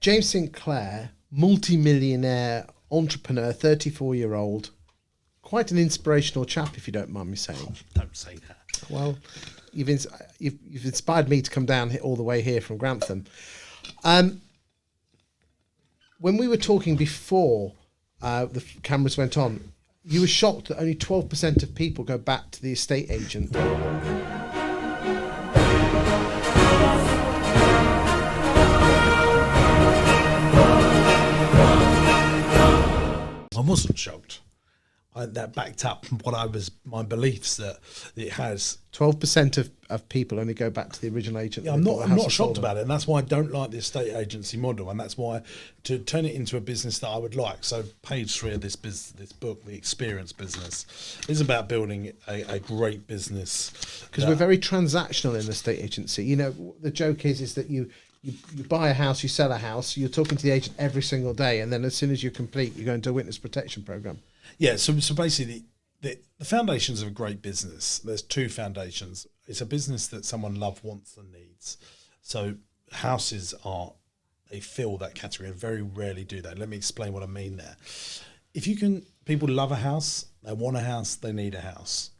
James Sinclair, multi-millionaire entrepreneur, 34-year-old, quite an inspirational chap, if you don't mind me saying. Don't say that. Well, you've inspired me to come down all the way here from Grantham. When we were talking before the cameras went on, you were shocked that only 12% of people go back to the estate agent. I wasn't shocked. That backed up my beliefs that it has. 12% of people only go back to the original agent. Yeah, I'm not shocked about it, and that's why I don't like the estate agency model, and that's why to turn it into a business that I would like. So, page 3 of this book, The Experience Business, is about building a great business. Because we're very transactional in the estate agency. You know, the joke is that you buy a house, you sell a house, you're talking to the agent every single day, and then as soon as you're complete, you go into a witness protection program. Yeah, so basically, the foundations of a great business, there's 2 foundations. It's a business that someone loves, wants, and needs. So houses they fill that category and very rarely do that. Let me explain what I mean there. People love a house, they want a house, they need a house.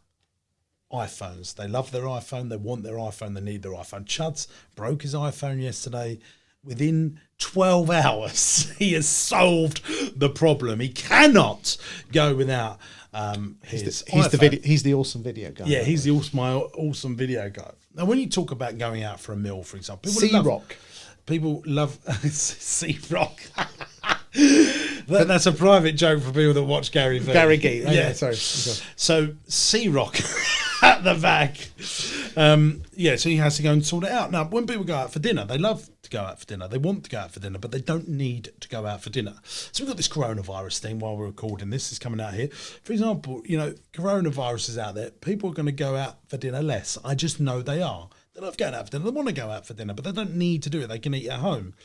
iPhones, they love their iPhone, they want their iPhone, they need their iPhone. Chuds broke his iPhone yesterday. Within 12 hours, he has solved the problem. He cannot go without his iPhone. He's the awesome video guy. Yeah, he's my awesome video guy. Now, when you talk about going out for a meal, for example, people love C-Rock. That's a private joke for people that watch Gary Vee. Gary Gee. Yeah, sorry. So C-Rock at the back. So he has to go and sort it out. Now, when people go out for dinner, they love to go out for dinner. They want to go out for dinner, but they don't need to go out for dinner. So we've got this coronavirus thing while we're recording this. Is coming out here. For example, coronavirus is out there. People are going to go out for dinner less. I just know they are. They love going out for dinner. They want to go out for dinner, but they don't need to do it. They can eat at home.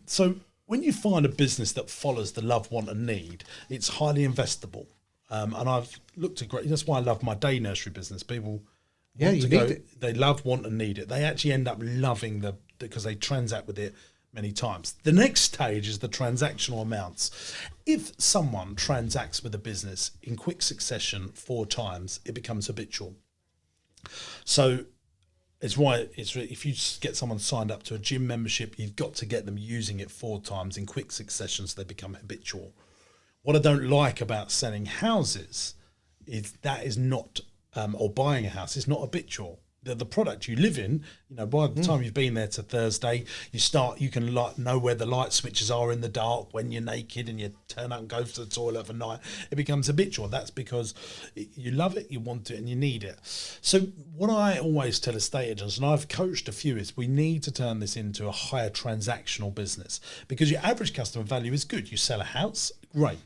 So when you find a business that follows the love, want, and need, it's highly investable. And I've looked at that's why I love my day nursery business. People they love, want, and need it. They actually end up loving because they transact with it many times. The next stage is the transactional amounts. If someone transacts with a business in quick succession 4 times, it becomes habitual. So it's why if you get someone signed up to a gym membership, you've got to get them using it 4 times in quick succession so they become habitual. What I don't like about selling houses is that is not, or buying a house is not habitual. The product you live in, by the time you've been there to Thursday, you can know where the light switches are in the dark when you're naked and you turn up and go to the toilet for night. It becomes habitual. That's because you love it, you want it, and you need it. So what I always tell estate agents, and I've coached a few, is we need to turn this into a higher transactional business, because your average customer value is good. You sell a house, great.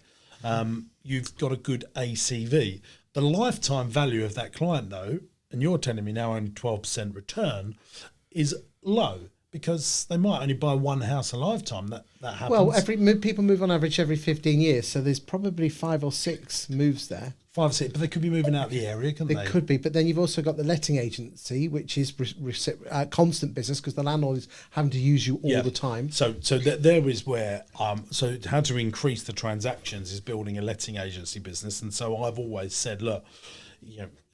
You've got a good ACV. The lifetime value of that client, though, and you're telling me now only 12% return, is low, because they might only buy one house a lifetime. That happens. Well, people move on average every 15 years, so there's probably 5 or 6 moves there. 5 or 6, but they could be moving out of the area, couldn't they? They could be, but then you've also got the letting agency, which is constant business, because the landlord is having to use you all the time. So there is where, so how to increase the transactions is building a letting agency business. And so I've always said, look,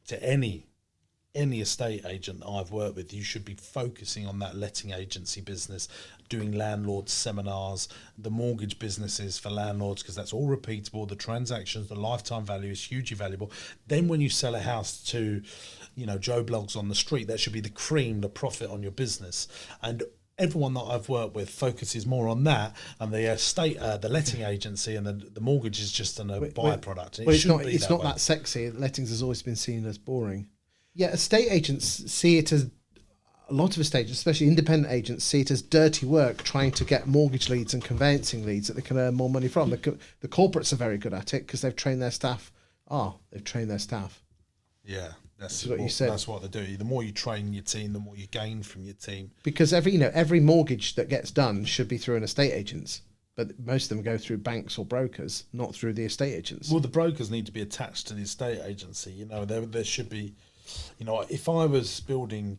to any estate agent that I've worked with, you should be focusing on that letting agency business, doing landlord seminars, the mortgage businesses for landlords, because that's all repeatable. The transactions, the lifetime value is hugely valuable. Then when you sell a house to, Joe Blogs on the street, that should be the cream, the profit on your business. And everyone that I've worked with focuses more on that, and the letting agency and the mortgage is just a byproduct. It's not that sexy. Lettings has always been seen as boring. Yeah, estate agents see it as, a lot of estate agents, especially independent agents, see it as dirty work trying to get mortgage leads and conveyancing leads that they can earn more money from. The corporates are very good at it because they've trained their staff. Yeah, that's what you said. That's what they do. The more you train your team, the more you gain from your team. Because every mortgage that gets done should be through an estate agent. But most of them go through banks or brokers, not through the estate agents. Well, the brokers need to be attached to the estate agency. There should be, if I was building,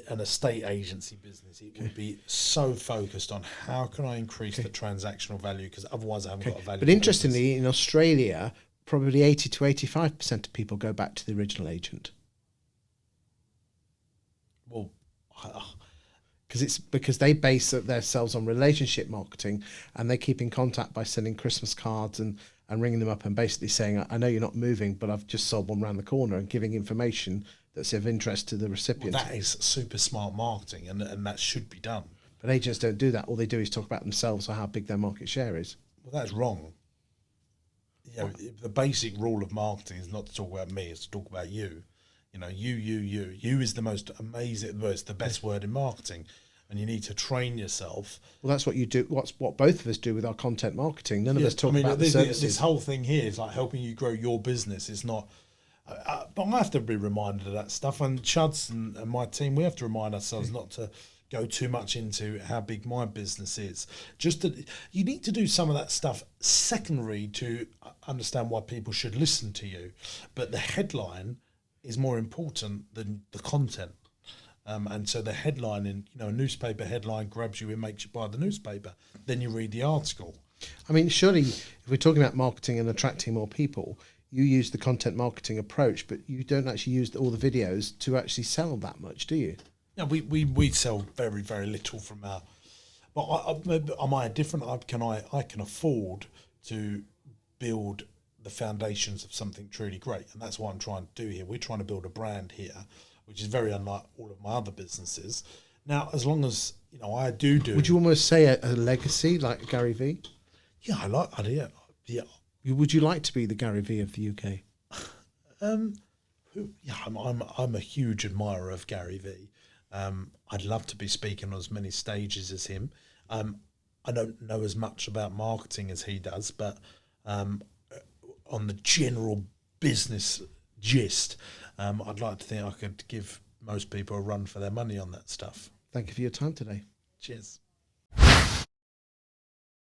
an estate agency business, it would be so focused on how can I increase the transactional value, because otherwise I haven't got a value. But interestingly, in Australia, probably 80 to 85% of people go back to the original agent. Well, because they base themselves on relationship marketing, and they keep in contact by sending Christmas cards and ringing them up and basically saying, I know you're not moving, but I've just sold one around the corner, and giving information that's of interest to the recipient. Well, that is super smart marketing, and that should be done. But agents don't do that. All they do is talk about themselves or how big their market share is. Well, that's wrong. You know, the basic rule of marketing is not to talk about me, it's to talk about you. You know, you is the most amazing, it's the best word in marketing, and you need to train yourself. Well, that's what you do. What both of us do with our content marketing. None of us talk about the services. This whole thing here is like helping you grow your business. It's not, but I have to be reminded of that stuff. And Chuds and my team, we have to remind ourselves not to go too much into how big my business is. Just that you need to do some of that stuff secondary to understand why people should listen to you. But the headline is more important than the content. And so the headline in, a newspaper headline grabs you and makes you buy the newspaper. Then you read the article. I mean, surely if we're talking about marketing and attracting more people, you use the content marketing approach, but you don't actually use all the videos to actually sell that much, do you? Yeah, we sell very, very little from our. But am I different? I can afford to build the foundations of something truly great, and that's what I'm trying to do here. We're trying to build a brand here, which is very unlike all of my other businesses. Now, as long as I do. Would you almost say a legacy like Gary V? Yeah, I like that. Yeah. Would you like to be the Gary V of the UK? Yeah, I'm a huge admirer of Gary V. I'd love to be speaking on as many stages as him. I don't know as much about marketing as he does, but on the general business gist, I'd like to think I could give most people a run for their money on that stuff. Thank you for your time today. Cheers.